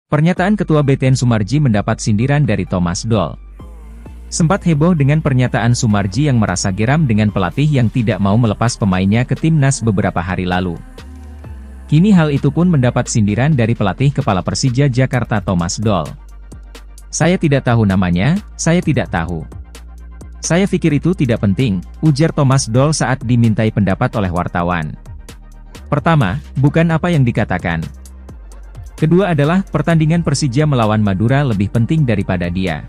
Pernyataan Ketua BTN Soemarji mendapat sindiran dari Thomas Doll. Sempat heboh dengan pernyataan Soemarji yang merasa geram dengan pelatih yang tidak mau melepas pemainnya ke timnas beberapa hari lalu. Kini hal itu pun mendapat sindiran dari pelatih kepala Persija Jakarta Thomas Doll. "Saya tidak tahu namanya, saya tidak tahu. Saya pikir itu tidak penting," ujar Thomas Doll saat dimintai pendapat oleh wartawan. Pertama, bukan apa yang dikatakan. Kedua adalah, pertandingan Persija melawan Madura lebih penting daripada dia.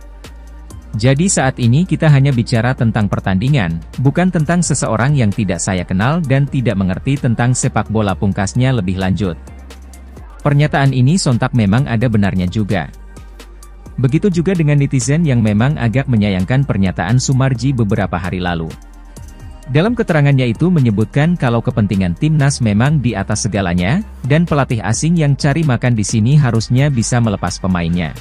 Jadi saat ini kita hanya bicara tentang pertandingan, bukan tentang seseorang yang tidak saya kenal dan tidak mengerti tentang sepak bola, pungkasnya lebih lanjut. Pernyataan ini sontak memang ada benarnya juga. Begitu juga dengan netizen yang memang agak menyayangkan pernyataan Soemarji beberapa hari lalu. Dalam keterangannya itu menyebutkan kalau kepentingan timnas memang di atas segalanya, dan pelatih asing yang cari makan di sini harusnya bisa melepas pemainnya.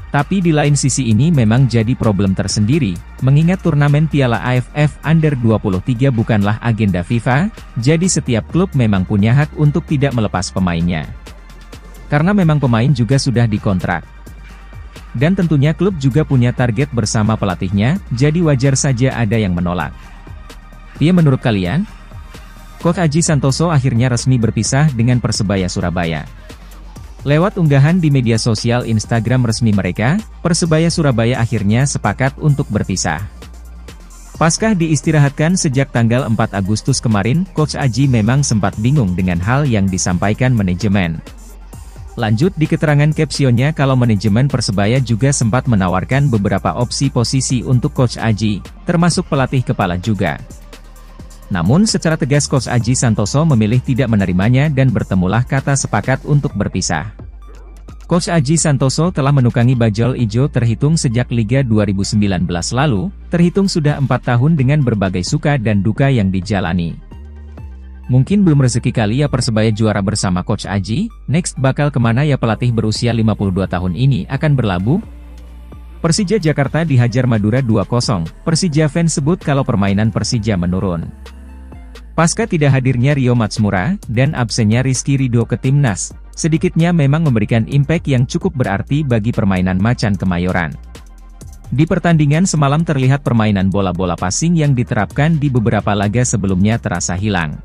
Tapi di lain sisi ini memang jadi problem tersendiri, mengingat turnamen Piala AFF Under-23 bukanlah agenda FIFA, jadi setiap klub memang punya hak untuk tidak melepas pemainnya. Karena memang pemain juga sudah dikontrak. Dan tentunya klub juga punya target bersama pelatihnya, jadi wajar saja ada yang menolak. Ya, menurut kalian? Coach Aji Santoso akhirnya resmi berpisah dengan Persebaya Surabaya. Lewat unggahan di media sosial Instagram resmi mereka, Persebaya Surabaya akhirnya sepakat untuk berpisah. Pasca diistirahatkan sejak tanggal 4 Agustus kemarin, Coach Aji memang sempat bingung dengan hal yang disampaikan manajemen. Lanjut di keterangan captionnya kalau manajemen Persebaya juga sempat menawarkan beberapa opsi posisi untuk Coach Aji, termasuk pelatih kepala juga. Namun secara tegas Coach Aji Santoso memilih tidak menerimanya dan bertemulah kata sepakat untuk berpisah. Coach Aji Santoso telah menukangi bajul ijo terhitung sejak Liga 2019 lalu, terhitung sudah 4 tahun dengan berbagai suka dan duka yang dijalani. Mungkin belum rezeki kali ya Persebaya juara bersama Coach Aji, next bakal kemana ya pelatih berusia 52 tahun ini akan berlabuh? Persija Jakarta dihajar Madura 2-0, Persija fans sebut kalau permainan Persija menurun. Pasca tidak hadirnya Rio Matsmura, dan absennya Rizky Ridho ke timnas, sedikitnya memang memberikan impact yang cukup berarti bagi permainan Macan Kemayoran. Di pertandingan semalam terlihat permainan bola-bola passing yang diterapkan di beberapa laga sebelumnya terasa hilang.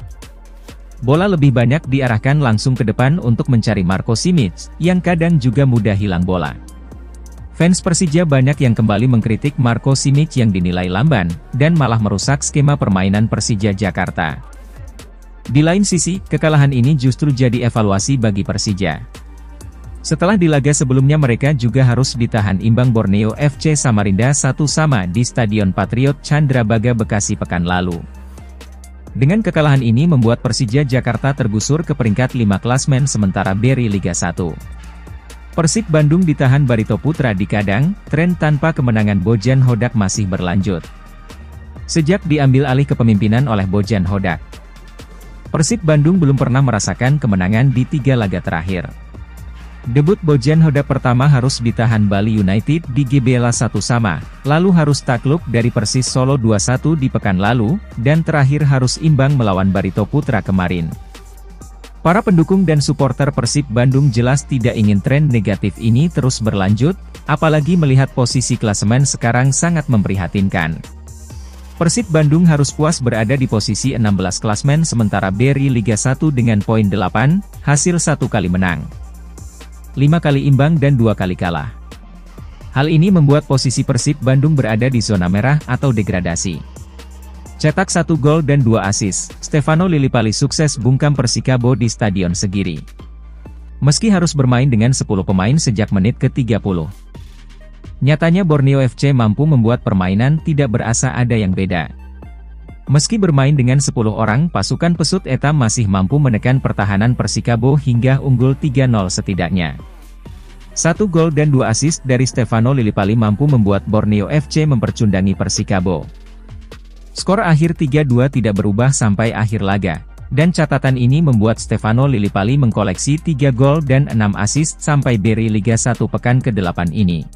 Bola lebih banyak diarahkan langsung ke depan untuk mencari Marco Simic, yang kadang juga mudah hilang bola. Fans Persija banyak yang kembali mengkritik Marco Simic yang dinilai lamban, dan malah merusak skema permainan Persija Jakarta. Di lain sisi, kekalahan ini justru jadi evaluasi bagi Persija. Setelah di laga sebelumnya mereka juga harus ditahan imbang Borneo FC Samarinda 1-1 di Stadion Patriot Candrabaga Bekasi pekan lalu. Dengan kekalahan ini membuat Persija Jakarta tergusur ke peringkat 5 klasmen sementara Beri Liga 1. Persib Bandung ditahan Barito Putra di kandang, tren tanpa kemenangan Bojan Hodak masih berlanjut. Sejak diambil alih kepemimpinan oleh Bojan Hodak, Persib Bandung belum pernah merasakan kemenangan di 3 laga terakhir. Debut Bojan Hodak pertama harus ditahan Bali United di GBLA 1-1, lalu harus takluk dari Persis Solo 2-1 di pekan lalu, dan terakhir harus imbang melawan Barito Putra kemarin. Para pendukung dan supporter Persib Bandung jelas tidak ingin tren negatif ini terus berlanjut, apalagi melihat posisi klasemen sekarang sangat memprihatinkan. Persib Bandung harus puas berada di posisi 16 klasmen sementara Beri Liga 1 dengan poin 8, hasil 1 kali menang, 5 kali imbang dan 2 kali kalah. Hal ini membuat posisi Persib Bandung berada di zona merah atau degradasi. Cetak 1 gol dan 2 assist, Stefano Lillipali sukses bungkam Persikabo di Stadion Segiri. Meski harus bermain dengan 10 pemain sejak menit ke-30. Nyatanya Borneo FC mampu membuat permainan tidak berasa ada yang beda. Meski bermain dengan 10 orang, pasukan pesut Etam masih mampu menekan pertahanan Persikabo hingga unggul 3-0 setidaknya. 1 gol dan 2 assist dari Stefano Lillipali mampu membuat Borneo FC mempercundangi Persikabo. Skor akhir 3-2 tidak berubah sampai akhir laga, dan catatan ini membuat Stefano Lillipali mengkoleksi 3 gol dan 6 assist sampai Beri Liga 1 pekan ke-8 ini.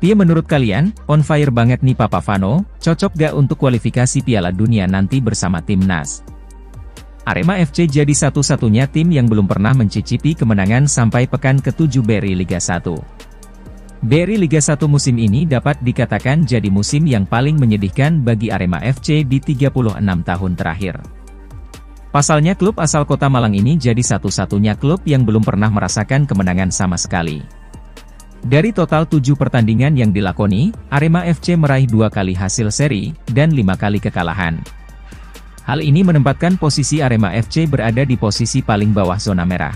Pia, menurut kalian, on fire banget nih Papa Vano, cocok gak untuk kualifikasi Piala Dunia nanti bersama timnas? Arema FC jadi satu-satunya tim yang belum pernah mencicipi kemenangan sampai pekan ke-7 BRI Liga 1. BRI Liga 1 musim ini dapat dikatakan jadi musim yang paling menyedihkan bagi Arema FC di 36 tahun terakhir. Pasalnya klub asal kota Malang ini jadi satu-satunya klub yang belum pernah merasakan kemenangan sama sekali. Dari total 7 pertandingan yang dilakoni, Arema FC meraih 2 kali hasil seri, dan 5 kali kekalahan. Hal ini menempatkan posisi Arema FC berada di posisi paling bawah zona merah.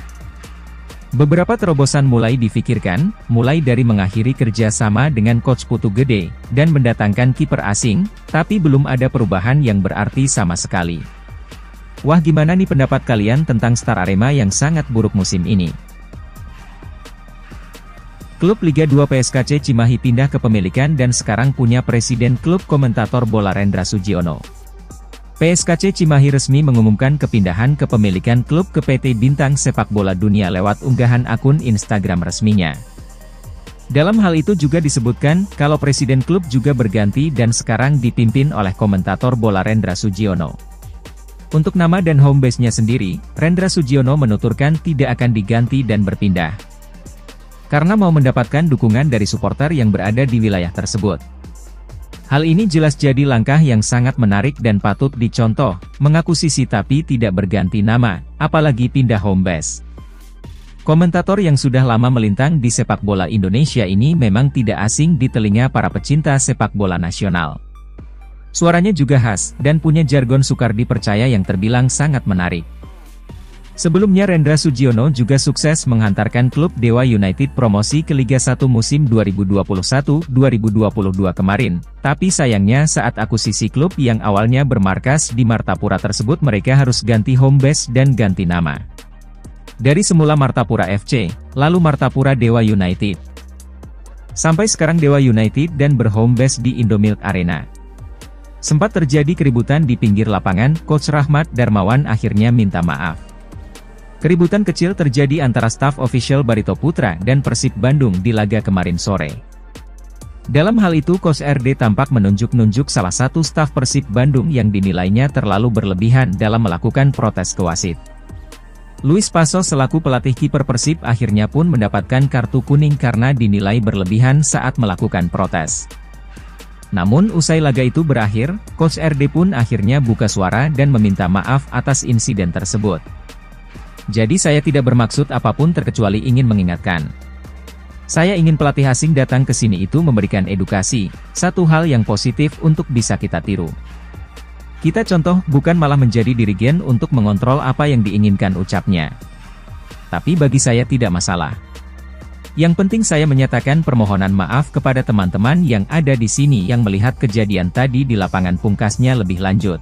Beberapa terobosan mulai difikirkan, mulai dari mengakhiri kerjasama dengan coach Putu Gede, dan mendatangkan kiper asing, tapi belum ada perubahan yang berarti sama sekali. Wah, gimana nih pendapat kalian tentang Star Arema yang sangat buruk musim ini? Klub Liga 2 PSKC Cimahi pindah kepemilikan dan sekarang punya presiden klub komentator bola Rendra Sugiono. PSKC Cimahi resmi mengumumkan kepindahan kepemilikan klub ke PT Bintang Sepak Bola Dunia lewat unggahan akun Instagram resminya. Dalam hal itu juga disebutkan, kalau presiden klub juga berganti dan sekarang dipimpin oleh komentator bola Rendra Sugiono. Untuk nama dan home base-nya sendiri, Rendra Sugiono menuturkan tidak akan diganti dan berpindah. Karena mau mendapatkan dukungan dari supporter yang berada di wilayah tersebut. Hal ini jelas jadi langkah yang sangat menarik dan patut dicontoh, mengakuisisi tapi tidak berganti nama, apalagi pindah home base. Komentator yang sudah lama melintang di sepak bola Indonesia ini memang tidak asing di telinga para pecinta sepak bola nasional. Suaranya juga khas, dan punya jargon Sukardi percaya yang terbilang sangat menarik. Sebelumnya Rendra Sugiono juga sukses menghantarkan klub Dewa United promosi ke Liga 1 musim 2021-2022 kemarin, tapi sayangnya saat akuisisi klub yang awalnya bermarkas di Martapura tersebut mereka harus ganti home base dan ganti nama. Dari semula Martapura FC, lalu Martapura Dewa United. Sampai sekarang Dewa United dan berhome base di Indomilk Arena. Sempat terjadi keributan di pinggir lapangan, Coach Rahmat Darmawan akhirnya minta maaf. Keributan kecil terjadi antara staf official Barito Putra dan Persib Bandung di laga kemarin sore. Dalam hal itu Coach RD tampak menunjuk-nunjuk salah satu staf Persib Bandung yang dinilainya terlalu berlebihan dalam melakukan protes ke wasit. Luis Paso selaku pelatih kiper Persib akhirnya pun mendapatkan kartu kuning karena dinilai berlebihan saat melakukan protes. Namun usai laga itu berakhir, Coach RD pun akhirnya buka suara dan meminta maaf atas insiden tersebut. Jadi saya tidak bermaksud apapun terkecuali ingin mengingatkan. Saya ingin pelatih asing datang ke sini itu memberikan edukasi, satu hal yang positif untuk bisa kita tiru. Kita contoh bukan malah menjadi dirigen untuk mengontrol apa yang diinginkan ucapnya. Tapi bagi saya tidak masalah. Yang penting saya menyatakan permohonan maaf kepada teman-teman yang ada di sini yang melihat kejadian tadi di lapangan, pungkasnya lebih lanjut.